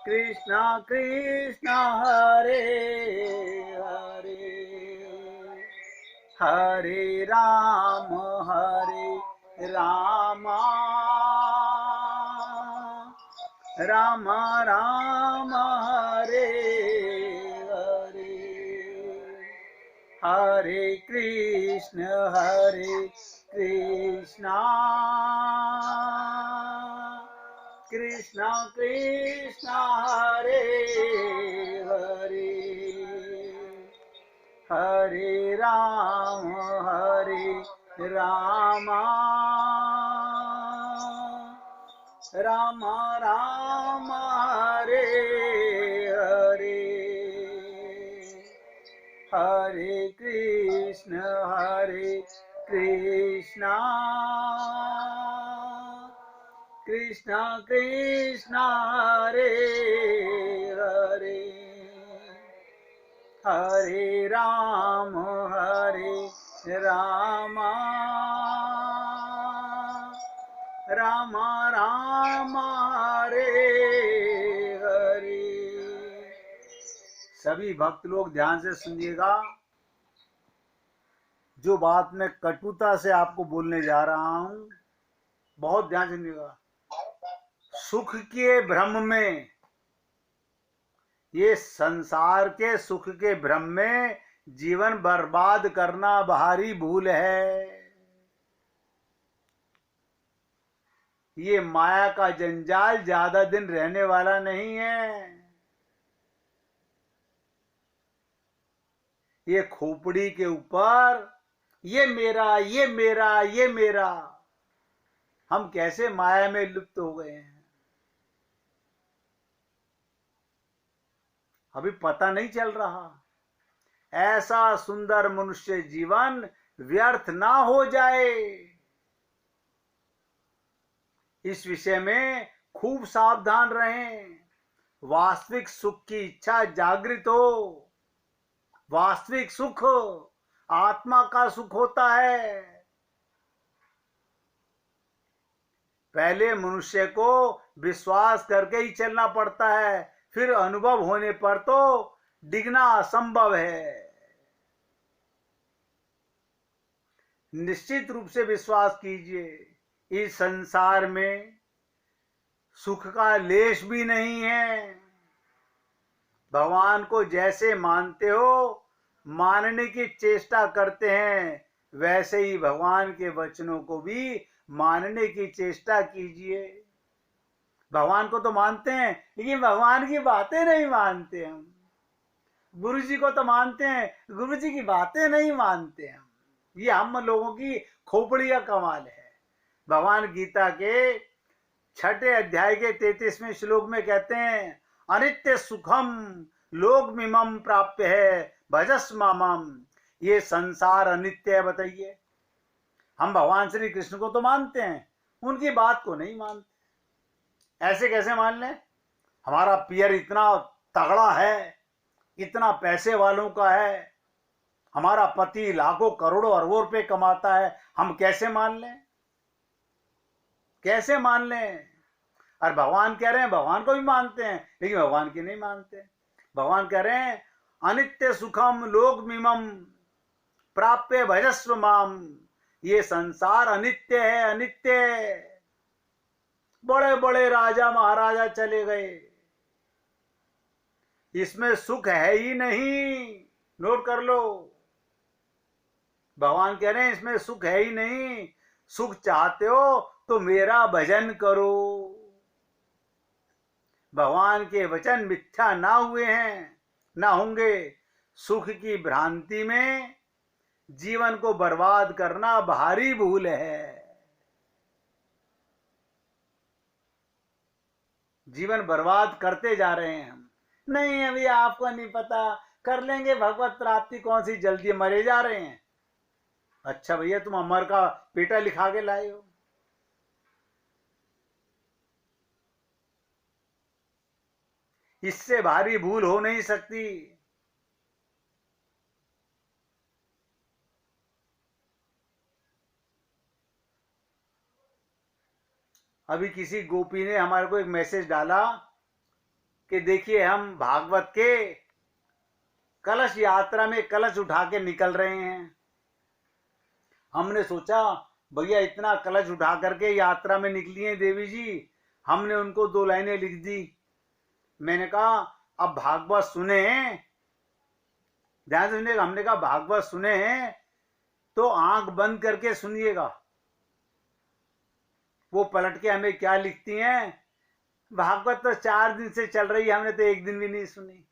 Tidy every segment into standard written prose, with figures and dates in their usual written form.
कृष्णा कृष्णा हरे हरे, हरे राम राम राम हरे हरे, हरे कृष्ण कृष्णा कृष्णा हरे हरे, हरे राम राम राम हरे हरे, हरे कृष्ण कृष्णा कृष्णा हरे हरे, हरे राम राम राम हरे हरे। सभी भक्त लोग ध्यान से सुनिएगा, जो बात मैं कटुता से आपको बोलने जा रहा हूं, बहुत ध्यान से सुनिएगा। सुख के भ्रम में, ये संसार के सुख के भ्रम में जीवन बर्बाद करना भारी भूल है। ये माया का जंजाल ज्यादा दिन रहने वाला नहीं है। ये खोपड़ी के ऊपर ये मेरा ये मेरा ये मेरा, हम कैसे माया में लुप्त हो गए हैं, अभी पता नहीं चल रहा। ऐसा सुंदर मनुष्य जीवन व्यर्थ ना हो जाए, इस विषय में खूब सावधान रहें। वास्तविक सुख की इच्छा जागृत हो। वास्तविक सुख आत्मा का सुख होता है। पहले मनुष्य को विश्वास करके ही चलना पड़ता है, फिर अनुभव होने पर तो डिगना असंभव है। निश्चित रूप से विश्वास कीजिए, इस संसार में सुख का लेश भी नहीं है। भगवान को जैसे मानते हो, मानने की चेष्टा करते हैं, वैसे ही भगवान के वचनों को भी मानने की चेष्टा कीजिए। भगवान को तो मानते हैं, लेकिन भगवान की बातें नहीं मानते हम। गुरु जी को तो मानते हैं, गुरु जी की बातें नहीं मानते हम। ये हम लोगों की खोपड़ी का कमाल है। भगवान गीता के 6 अध्याय के 33वें श्लोक में कहते हैं, अनित्य सुखम लोकमिमं प्राप्य है भजस मामम। ये संसार अनित्य है। बताइए, हम भगवान श्री कृष्ण को तो मानते हैं, उनकी बात को नहीं मानते। ऐसे कैसे मान लें? हमारा पियर इतना तगड़ा है, इतना पैसे वालों का है, हमारा पति लाखों करोड़ों अरबों रुपए कमाता है, हम कैसे मान लें? कैसे मान लें? और भगवान कह रहे हैं भगवान को भी मानते हैं, लेकिन भगवान की नहीं मानते। भगवान कह रहे हैं अनित्य सुखम लोकमिमं प्राप्य भजस्व माम। ये संसार अनित्य है, अनित्य है। बड़े बड़े राजा महाराजा चले गए, इसमें सुख है ही नहीं। नोट कर लो, भगवान कह रहे हैं इसमें सुख है ही नहीं। सुख चाहते हो तो मेरा भजन करो। भगवान के वचन मिथ्या ना हुए हैं, ना होंगे। सुख की भ्रांति में जीवन को बर्बाद करना भारी भूल है। जीवन बर्बाद करते जा रहे हैं हम। नहीं, अभी आपको नहीं पता, कर लेंगे भगवत प्राप्ति, कौन सी जल्दी, मरे जा रहे हैं। अच्छा भैया, तुम अमर का पेटा लिखा के लाए हो। इससे भारी भूल हो नहीं सकती। अभी किसी गोपी ने हमारे को एक मैसेज डाला कि देखिए हम भागवत के कलश यात्रा में कलश उठा के निकल रहे हैं। हमने सोचा भैया इतना कलश उठा करके यात्रा में निकली हैं देवी जी, हमने उनको 2 लाइनें लिख दी। मैंने कहा अब भागवत सुने, ध्यान से सुनिएगा, हमने कहा भागवत सुने तो आंख बंद करके सुनिएगा। वो पलट के हमें क्या लिखती हैं, भागवत तो 4 दिन से चल रही है, हमने तो 1 दिन भी नहीं सुनी।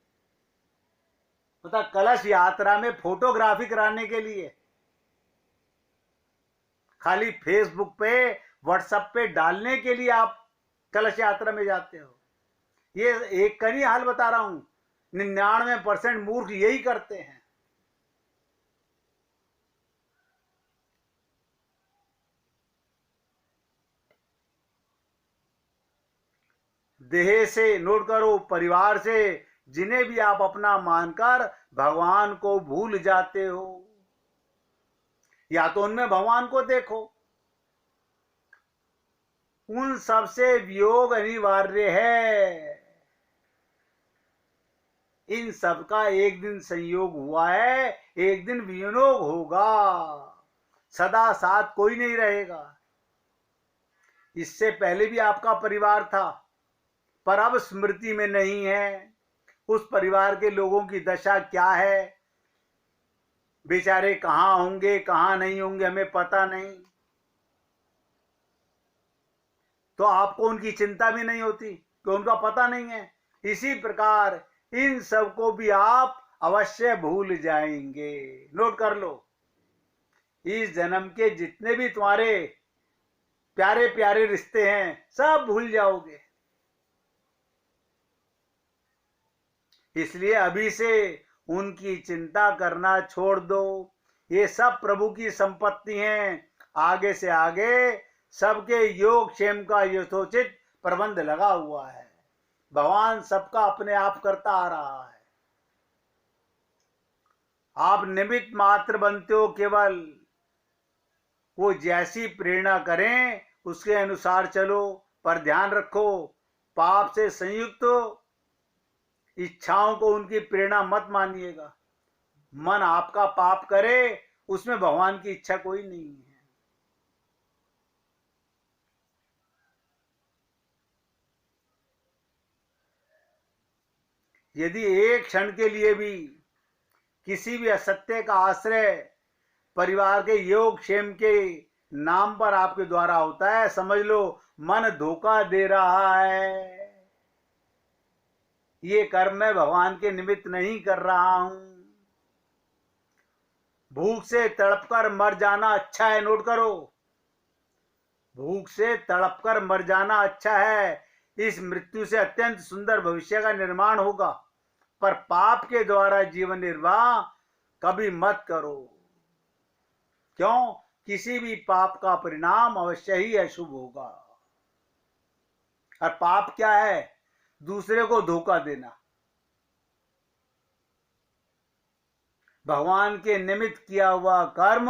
पता, कलश यात्रा में फोटोग्राफी कराने के लिए खाली फेसबुक पे व्हाट्सएप पे डालने के लिए आप कलश यात्रा में जाते हो। ये एक का नहीं हाल बता रहा हूं, 99% मूर्ख यही करते हैं। देह से, नोट करो, परिवार से जिन्हें भी आप अपना मानकर भगवान को भूल जाते हो, या तो उनमें भगवान को देखो, उन सबसे वियोग अनिवार्य है। इन सबका एक दिन संयोग हुआ है, एक दिन वियोग होगा, सदा साथ कोई नहीं रहेगा। इससे पहले भी आपका परिवार था, पर अब स्मृति में नहीं है। उस परिवार के लोगों की दशा क्या है, बेचारे कहां होंगे कहां नहीं होंगे हमें पता नहीं, तो आपको उनकी चिंता भी नहीं होती कि उनका पता नहीं है। इसी प्रकार इन सबको भी आप अवश्य भूल जाएंगे। नोट कर लो, इस जन्म के जितने भी तुम्हारे प्यारे प्यारे रिश्ते हैं सब भूल जाओगे। इसलिए अभी से उनकी चिंता करना छोड़ दो। ये सब प्रभु की संपत्ति हैं। आगे से आगे सबके योग क्षेम का यथोचित प्रबंध लगा हुआ है। भगवान सबका अपने आप करता आ रहा है। आप निमित्त मात्र बनते हो केवल। वो जैसी प्रेरणा करें उसके अनुसार चलो, पर ध्यान रखो पाप से संयुक्त इच्छाओं को उनकी प्रेरणा मत मानिएगा। मन आपका पाप करे उसमें भगवान की इच्छा कोई नहीं है। यदि एक क्षण के लिए भी किसी भी असत्य का आश्रय परिवार के योग क्षेम के नाम पर आपके द्वारा होता है, समझ लो मन धोखा दे रहा है। ये कर्म मैं भगवान के निमित्त नहीं कर रहा हूं। भूख से तड़पकर मर जाना अच्छा है, नोट करो, भूख से तड़पकर मर जाना अच्छा है। इस मृत्यु से अत्यंत सुंदर भविष्य का निर्माण होगा, पर पाप के द्वारा जीवन निर्वाह कभी मत करो। क्यों? किसी भी पाप का परिणाम अवश्य ही अशुभ होगा। और पाप क्या है? दूसरे को धोखा देना। भगवान के निमित्त किया हुआ कर्म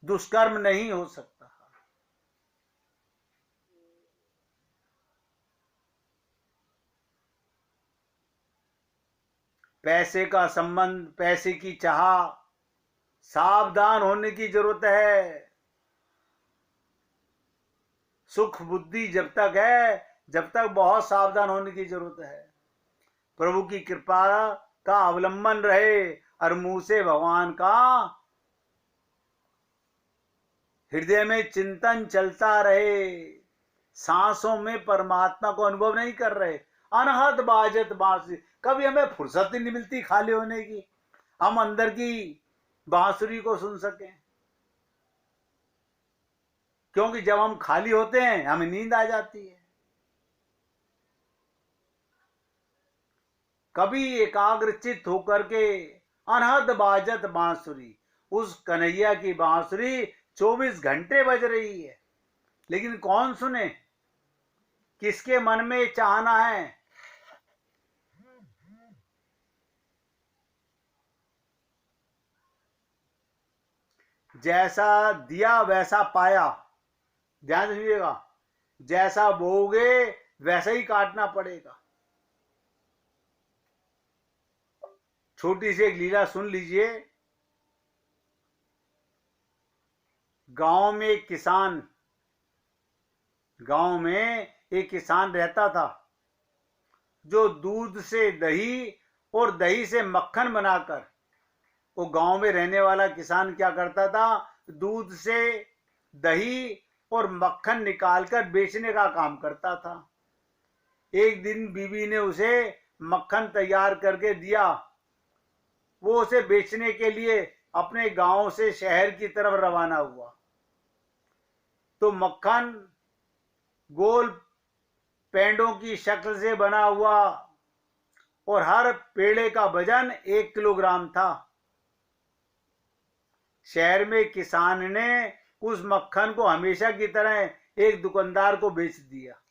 दुष्कर्म नहीं हो सकता। पैसे का संबंध, पैसे की चाह, सावधान होने की जरूरत है। सुख बुद्धि जब तक है, जब तक बहुत सावधान होने की जरूरत है। प्रभु की कृपा का अवलंबन रहे और मुंह से भगवान का हृदय में चिंतन चलता रहे। सांसों में परमात्मा को अनुभव नहीं कर रहे, अनहद बाजत बांसुरी। कभी हमें फुर्सत ही नहीं मिलती खाली होने की, हम अंदर की बांसुरी को सुन सकें। क्योंकि जब हम खाली होते हैं हमें नींद आ जाती है। कभी एकाग्रचित होकर के अनहद बाजत बांसुरी, उस कन्हैया की बांसुरी 24 घंटे बज रही है, लेकिन कौन सुने? किसके मन में चाहना है? जैसा दिया वैसा पाया। ध्यान दीजिएगा, जैसा बोओगे वैसा ही काटना पड़ेगा। छोटी सी एक लीला सुन लीजिए। गांव में एक किसान रहता था जो दूध से दही और दही से मक्खन बनाकर, वो गांव में रहने वाला किसान क्या करता था, दूध से दही और मक्खन निकालकर बेचने का काम करता था। एक दिन बीवी ने उसे मक्खन तैयार करके दिया। वो उसे बेचने के लिए अपने गांव से शहर की तरफ रवाना हुआ। तो मक्खन गोल पेंडों की शक्ल से बना हुआ और हर पेड़े का वजन 1 किलोग्राम था। शहर में किसान ने उस मक्खन को हमेशा की तरह एक दुकानदार को बेच दिया।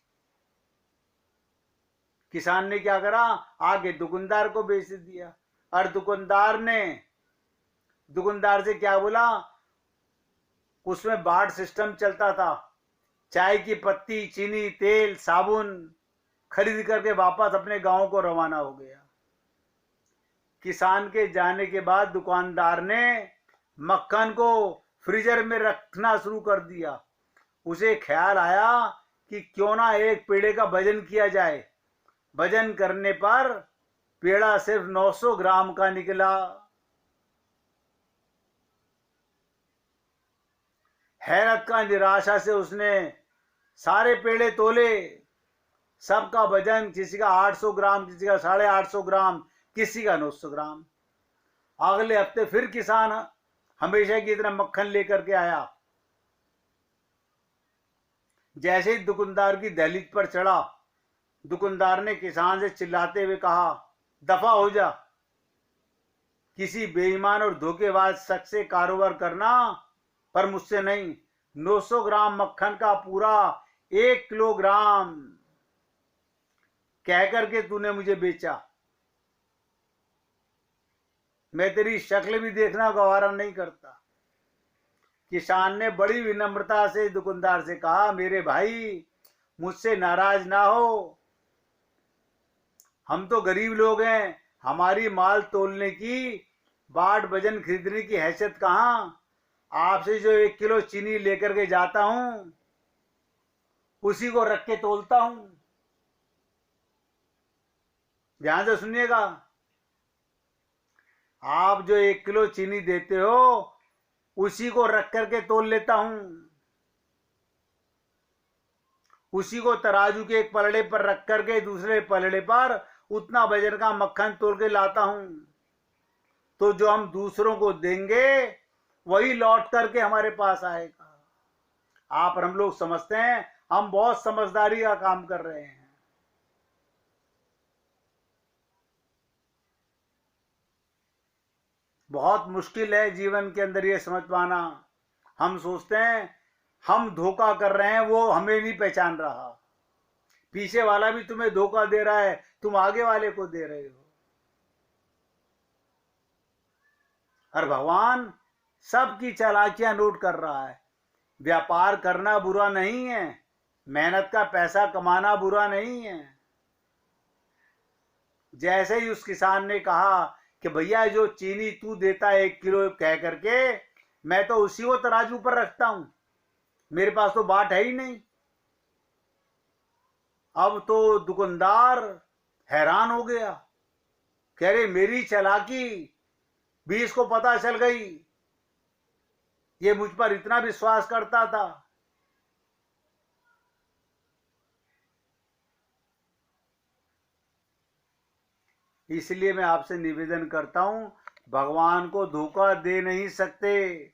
किसान ने क्या करा, आगे दुकानदार को बेच दिया। और दुकानदार से क्या बोला, उसमें बाट सिस्टम चलता था। चाय की पत्ती, चीनी, तेल, साबुन खरीद करके वापस अपने गांव को रवाना हो गया। किसान के जाने के बाद दुकानदार ने मक्खन को फ्रीजर में रखना शुरू कर दिया। उसे ख्याल आया कि क्यों ना एक पेड़े का वजन किया जाए। वजन करने पर पेड़ा सिर्फ 900 ग्राम का निकला। हैरत का निराशा से उसने सारे पेड़े तोले। सबका वजन, किसी का 800 ग्राम, किसी का 850 ग्राम, किसी का 900 ग्राम। अगले हफ्ते फिर किसान हमेशा की तरह मक्खन लेकर के आया। जैसे ही दुकानदार की दहलीज पर चढ़ा, दुकानदार ने किसान से चिल्लाते हुए कहा, दफा हो जा, किसी बेईमान और धोखेबाज शख्स से कारोबार करना, पर मुझसे नहीं। 900 ग्राम मक्खन का पूरा 1 किलोग्राम कहकर के तूने मुझे बेचा। मैं तेरी शक्ल भी देखना गवारा नहीं करता। किसान ने बड़ी विनम्रता से दुकानदार से कहा, मेरे भाई मुझसे नाराज ना हो, हम तो गरीब लोग हैं, हमारी माल तोलने की, बाट वजन खरीदने की हैसियत कहां। आपसे जो 1 किलो चीनी लेकर के जाता हूं, उसी को रख के तोलता हूं। ध्यान से सुनिएगा, आप जो 1 किलो चीनी देते हो, उसी को रख करके तोल लेता हूं। उसी को तराजू के एक पलड़े पर रख करके दूसरे पलड़े पर उतना वजन का मक्खन तोल के लाता हूं। तो जो हम दूसरों को देंगे वही लौट करके हमारे पास आएगा। आप और हम लोग समझते हैं हम बहुत समझदारी का काम कर रहे हैं। बहुत मुश्किल है जीवन के अंदर ये समझ पाना। हम सोचते हैं हम धोखा कर रहे हैं, वो हमें नहीं पहचान रहा। पीछे वाला भी तुम्हें धोखा दे रहा है, तुम आगे वाले को दे रहे हो। और भगवान सबकी चालाकियां नोट कर रहा है। व्यापार करना बुरा नहीं है, मेहनत का पैसा कमाना बुरा नहीं है। जैसे ही उस किसान ने कहा कि भैया जो चीनी तू देता है 1 किलो कह करके, मैं तो उसी को तराजू पर रखता हूं, मेरे पास तो बाट है ही नहीं। अब तो दुकानदार हैरान हो गया, कह रहे मेरी चालाकी भी इसको पता चल गई, ये मुझ पर इतना विश्वास करता था। इसलिए मैं आपसे निवेदन करता हूं, भगवान को धोखा दे नहीं सकते,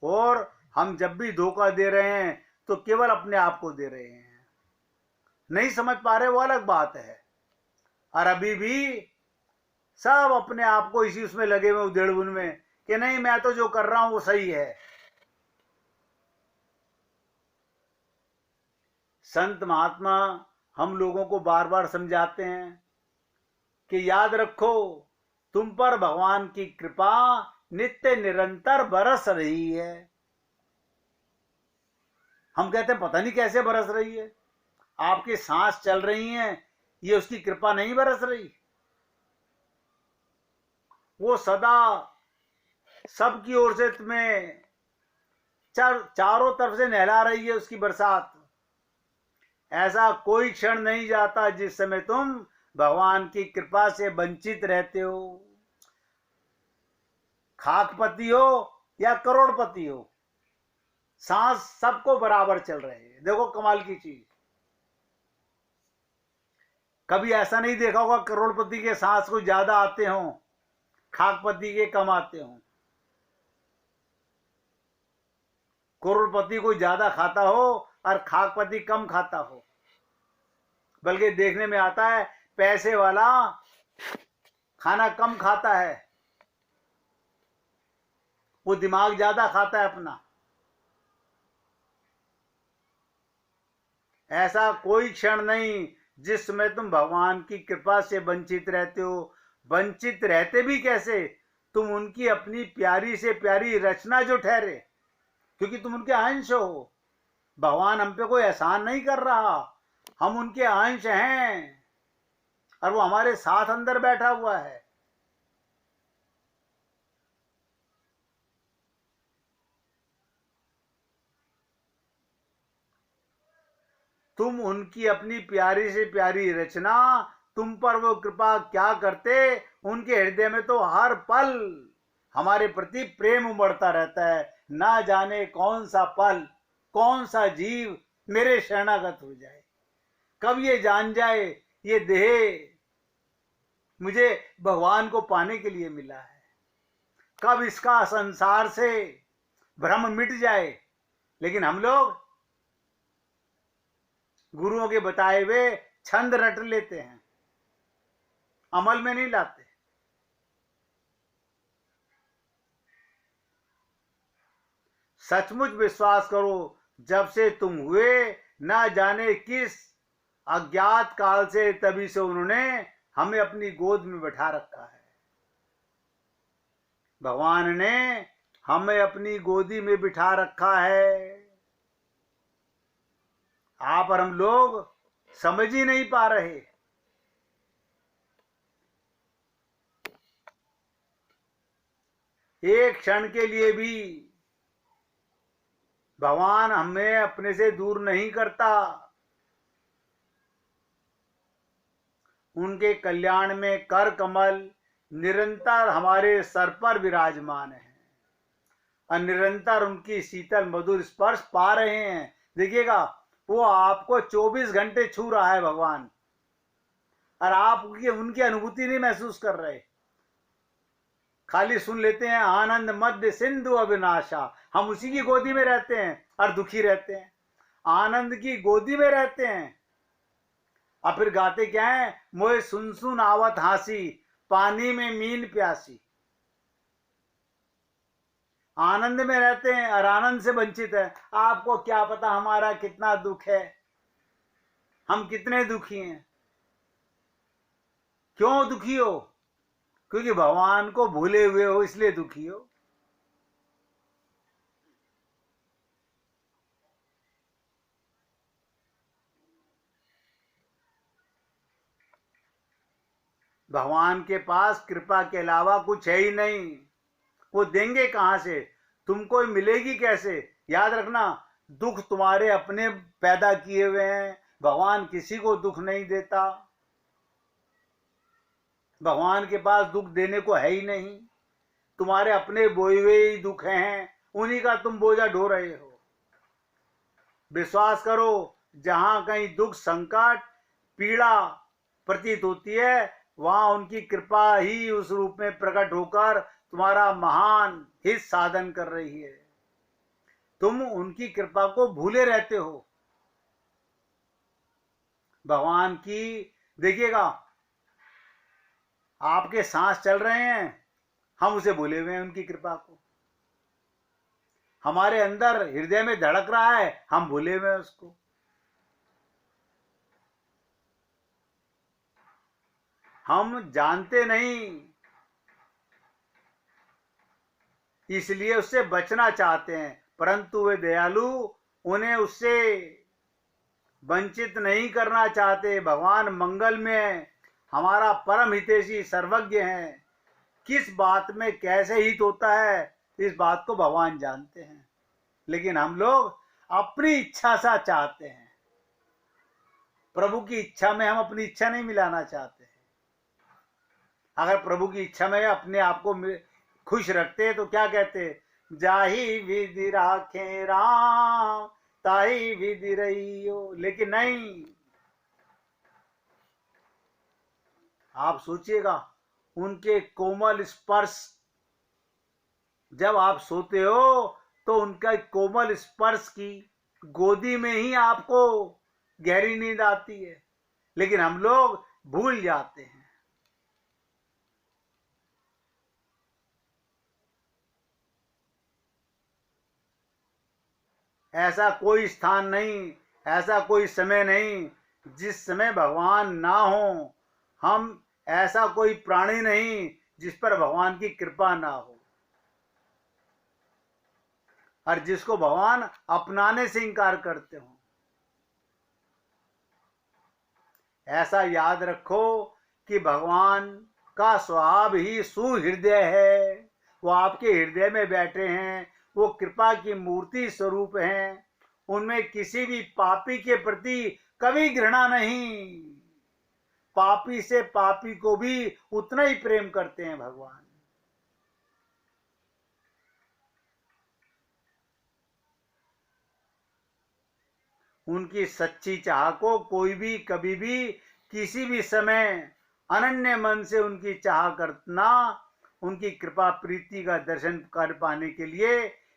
और हम जब भी धोखा दे रहे हैं तो केवल अपने आप को दे रहे हैं। नहीं समझ पा रहे वो अलग बात है। और अभी भी सब अपने आप को इसी उसमें लगे हुए उधेड़बुन में कि नहीं मैं तो जो कर रहा हूं वो सही है। संत महात्मा हम लोगों को बार बार समझाते हैं कि याद रखो तुम पर भगवान की कृपा नित्य निरंतर बरस रही है। हम कहते हैं पता नहीं कैसे बरस रही है, आपकी सांस चल रही हैं, ये उसकी कृपा नहीं बरस रही। वो सदा सबकी ओर से तुम्हें चारों तरफ से नहला रही है उसकी बरसात। ऐसा कोई क्षण नहीं जाता जिस समय तुम भगवान की कृपा से वंचित रहते हो। खाकपति हो या करोड़पति हो, सांस सबको बराबर चल रहे हैं। देखो कमाल की चीज, कभी ऐसा नहीं देखा होगा करोड़पति के सांस को ज्यादा आते हो, खाकपति के कम आते हो। करोड़पति को ज्यादा खाता हो और खाकपति कम खाता हो। बल्कि देखने में आता है पैसे वाला खाना कम खाता है, वो दिमाग ज्यादा खाता है अपना। ऐसा कोई क्षण नहीं जिसमें तुम भगवान की कृपा से वंचित रहते हो। वंचित रहते भी कैसे, तुम उनकी अपनी प्यारी से प्यारी रचना जो ठहरे, क्योंकि तुम उनके अंश हो। भगवान हम पे कोई एहसान नहीं कर रहा, हम उनके अंश हैं और वो हमारे साथ अंदर बैठा हुआ है। तुम उनकी अपनी प्यारी से प्यारी रचना, तुम पर वो कृपा क्या करते। उनके हृदय में तो हर पल हमारे प्रति प्रेम उमड़ता रहता है। ना जाने कौन सा पल, कौन सा जीव मेरे शरणागत हो जाए, कब ये जान जाए ये देह मुझे भगवान को पाने के लिए मिला है, कब इसका संसार से भ्रम मिट जाए। लेकिन हम लोग गुरुओं के बताए हुए छंद रट लेते हैं, अमल में नहीं लाते। सचमुच विश्वास करो, जब से तुम हुए ना जाने किस अज्ञात काल से, तभी से उन्होंने हमें अपनी गोद में बैठा रखा है। भगवान ने हमें अपनी गोदी में बिठा रखा है। आप और हम लोग समझ ही नहीं पा रहे। एक क्षण के लिए भी भगवान हमें अपने से दूर नहीं करता। उनके कल्याण में कर कमल निरंतर हमारे सर पर विराजमान है और निरंतर उनकी शीतल मधुर स्पर्श पा रहे हैं। देखिएगा, वो आपको 24 घंटे छू रहा है भगवान, और आप उनकी अनुभूति नहीं महसूस कर रहे, खाली सुन लेते हैं। आनंद मध्य सिंधु अविनाशा, हम उसी की गोदी में रहते हैं और दुखी रहते हैं, आनंद की गोदी में रहते हैं। और फिर गाते क्या है, मोए सुन सुन आवत हासी, पानी में मीन प्यासी। आनंद में रहते हैं और आनंद से वंचित है। आपको क्या पता हमारा कितना दुख है, हम कितने दुखी हैं। क्यों दुखी हो? क्योंकि भगवान को भूले हुए हो, इसलिए दुखी हो। भगवान के पास कृपा के अलावा कुछ है ही नहीं। वो देंगे कहां से, तुमको मिलेगी कैसे? याद रखना, दुख तुम्हारे अपने पैदा किए हुए हैं। भगवान किसी को दुख नहीं देता। भगवान के पास दुख देने को है ही नहीं। तुम्हारे अपने बोए हुए ही दुख हैं, उन्हीं का तुम बोझा ढो रहे हो। विश्वास करो, जहां कहीं दुख, संकट, पीड़ा प्रतीत होती है, वहां उनकी कृपा ही उस रूप में प्रकट होकर तुम्हारा महान हित साधन कर रही है। तुम उनकी कृपा को भूले रहते हो। भगवान की, देखिएगा, आपके सांस चल रहे हैं, हम उसे भूले हुए हैं, उनकी कृपा को। हमारे अंदर हृदय में धड़क रहा है, हम भूले हुए हैं उसको। हम जानते नहीं, इसलिए उससे बचना चाहते हैं, परंतु वे दयालु उन्हें उससे वंचित नहीं करना चाहते। भगवान मंगल में हमारा परम हितैषी सर्वज्ञ हैं। किस बात में कैसे हित होता है, इस बात को भगवान जानते हैं। लेकिन हम लोग अपनी इच्छा सा चाहते हैं, प्रभु की इच्छा में हम अपनी इच्छा नहीं मिलाना चाहते हैं। अगर प्रभु की इच्छा में अपने आप को खुश रखते तो क्या कहते, जाही विधि राखे राम ताही विधि रहियो। लेकिन नहीं, आप सोचिएगा, उनके कोमल स्पर्श, जब आप सोते हो तो उनका कोमल स्पर्श की गोदी में ही आपको गहरी नींद आती है। लेकिन हम लोग भूल जाते हैं। ऐसा कोई स्थान नहीं, ऐसा कोई समय नहीं जिस समय भगवान ना हो। हम ऐसा कोई प्राणी नहीं जिस पर भगवान की कृपा ना हो, और जिसको भगवान अपनाने से इनकार करते हो। ऐसा याद रखो कि भगवान का स्वभाव ही सुहृदय है। वो आपके हृदय में बैठे हैं, वो कृपा की मूर्ति स्वरूप हैं। उनमें किसी भी पापी के प्रति कभी घृणा नहीं। पापी से पापी को भी उतना ही प्रेम करते हैं भगवान। उनकी सच्ची चाह को कोई भी कभी भी किसी भी समय अनन्य मन से उनकी चाह करना, उनकी कृपा प्रीति का दर्शन कर पाने के लिए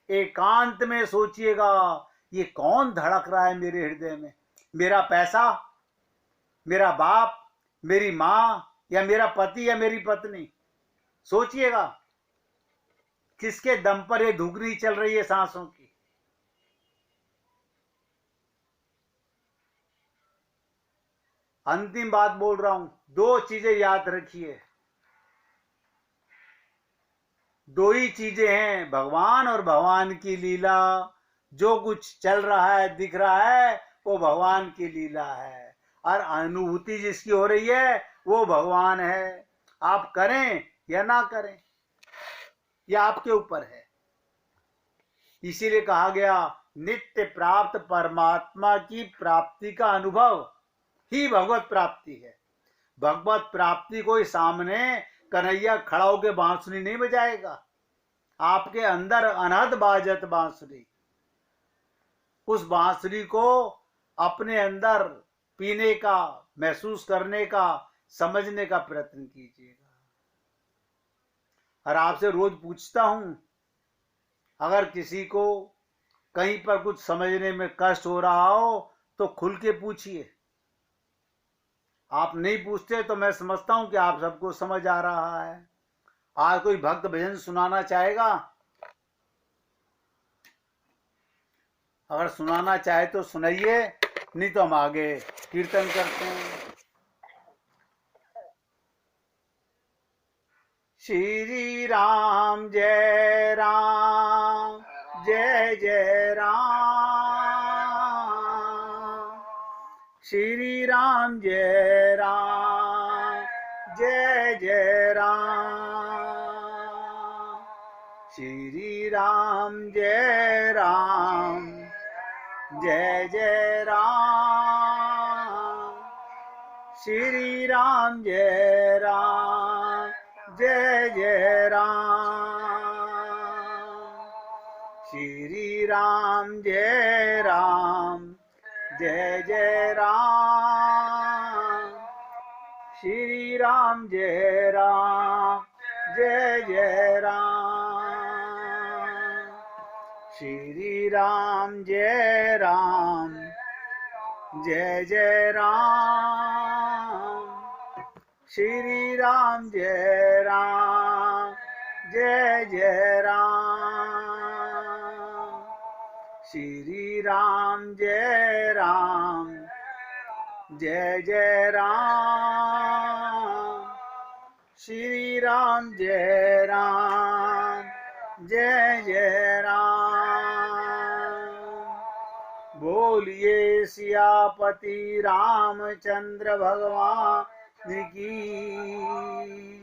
एकांत में सोचिएगा, ये कौन धड़क रहा है मेरे हृदय में? मेरा पैसा, मेरा बाप, मेरी माँ, या मेरा पति या मेरी पत्नी? सोचिएगा किसके दम पर ये धुकरी चल रही है सांसों की। अंतिम बात बोल रहा हूं, दो चीजें याद रखिए। दो ही चीजें हैं, भगवान और भगवान की लीला। जो कुछ चल रहा है, दिख रहा है, वो भगवान की लीला है, और अनुभूति जिसकी हो रही है वो भगवान है। आप करें या ना करें, यह आपके ऊपर है। इसीलिए कहा गया, नित्य प्राप्त परमात्मा की प्राप्ति का अनुभव ही भगवत प्राप्ति है। भगवत प्राप्ति कोई सामने कन्हैया खड़ा होकर बांसुरी नहीं बजाएगा। आपके अंदर अनहद बाजत बांसुरी, उस बांसुरी को अपने अंदर पीने का, महसूस करने का, समझने का प्रयत्न कीजिएगा। और आपसे रोज पूछता हूं, अगर किसी को कहीं पर कुछ समझने में कष्ट हो रहा हो तो खुल के पूछिए। आप नहीं पूछते तो मैं समझता हूं कि आप सबको समझ आ रहा है। आज कोई भक्त भजन सुनाना चाहेगा? अगर सुनाना चाहे तो सुनाइए, नहीं तो हम आगे कीर्तन करते हैं। श्री राम जय राम, जय जय राम। श्री राम जय राम, जय जय राम। श्री राम जय राम, जय जय राम। श्री राम जय राम, जय जय राम। श्री राम जय राम, जय जय राम। श्री राम जय राम, जय जय राम। श्री राम जय राम, जय जय राम। श्री राम जय राम, जय जय राम। श्री राम जय राम, जय जय राम। श्री राम जय राम, जय जय राम। बोलिए सियापति रामचंद्र भगवान की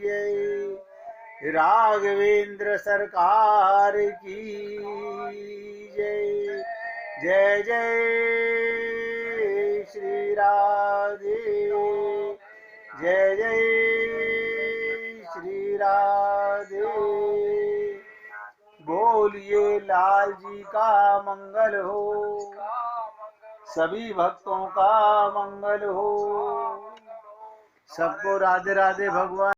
जय। राघवेंद्र सरकार की जय। जय जय श्री राधे, जय जय श्री राधे। बोलिए लाल जी का मंगल हो, सभी भक्तों का मंगल हो। सबको राधे राधे भगवान।